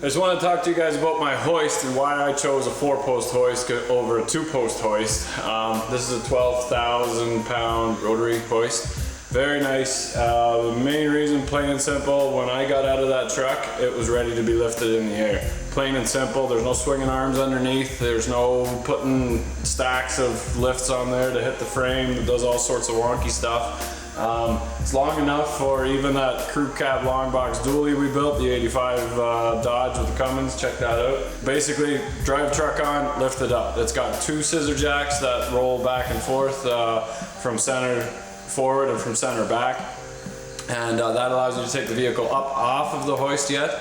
I just want to talk to you guys about my hoist and why I chose a 4-post hoist over a 2-post hoist. This is a 12,000 pound rotary hoist. Very nice. The main reason, plain and simple, when I got out of that truck, it was ready to be lifted in the air. Plain and simple, there's no swinging arms underneath, there's no putting stacks of lifts on there to hit the frame. It does all sorts of wonky stuff. It's long enough for even that crew cab long box dually we built, the 85 Dodge with the Cummins, check that out. Basically, drive the truck on, lift it up. It's got 2 scissor jacks that roll back and forth from center forward and from center back. And that allows you to take the vehicle up off of the hoist yet.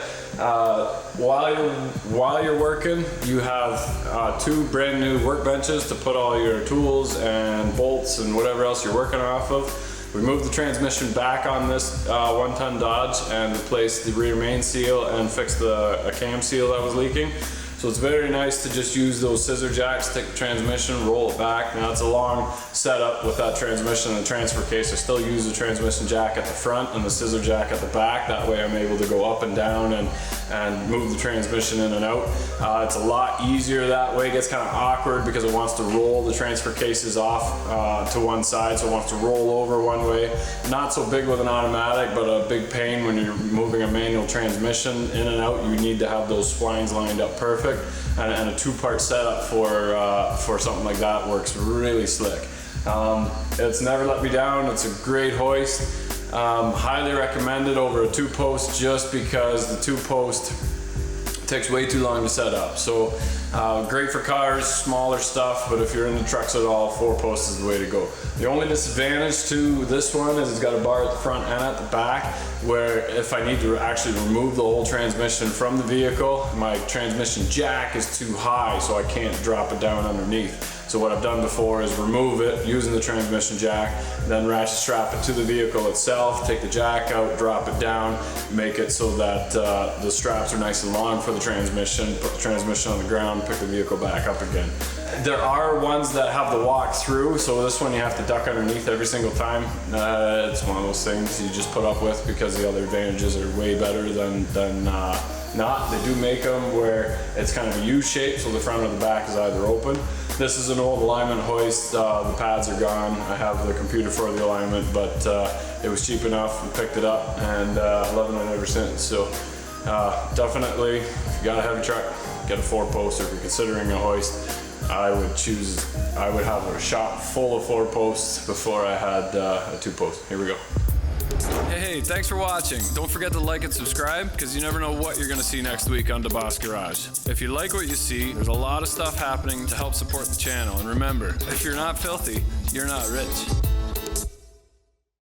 While you're working, you have 2 brand new workbenches to put all your tools and bolts and whatever else you're working off of. We moved the transmission back on this 1-ton Dodge and replaced the rear main seal and fixed a cam seal that was leaking. So it's very nice to just use those scissor jacks, take the transmission, roll it back. Now it's a long setup with that transmission and the transfer case. I still use the transmission jack at the front and the scissor jack at the back. That way I'm able to go up and down and move the transmission in and out. It's a lot easier that way. It gets kind of awkward because it wants to roll the transfer cases off to one side, so it wants to roll over one way. Not so big with an automatic, but a big pain when you're moving a manual transmission in and out. You need to have those splines lined up perfect. And a 2-part setup for something like that works really slick. It's never let me down. It's a great hoist. Highly recommended over a 2-post just because the 2-post takes way too long to set up. So great for cars, smaller stuff, but if you're in the trucks at all, 4-post is the way to go. The only disadvantage to this one is it's got a bar at the front and at the back, where if I need to actually remove the whole transmission from the vehicle, my transmission jack is too high, so I can't drop it down underneath. So what I've done before is remove it using the transmission jack, then ratchet strap it to the vehicle itself, take the jack out, drop it down, make it so that the straps are nice and long for the transmission, put the transmission on the ground, pick the vehicle back up again. There are ones that have the walk through, so this one you have to duck underneath every single time. It's one of those things you just put up with because the other advantages are way better than not. They do make them where it's kind of a U shape, so the front or the back is either open. This is an old alignment hoist. The pads are gone. I have the computer for the alignment, but it was cheap enough. We picked it up and loving it ever since. So definitely, if you got a heavy truck, get a 4-post. Or if you're considering a hoist, I would have a shop full of 4-posts before I had a 2-post. Here we go. Hey, thanks for watching. Don't forget to like and subscribe, because you never know what you're going to see next week on DeBoss Garage. If you like what you see, there's a lot of stuff happening to help support the channel. And remember, if you're not filthy, you're not rich.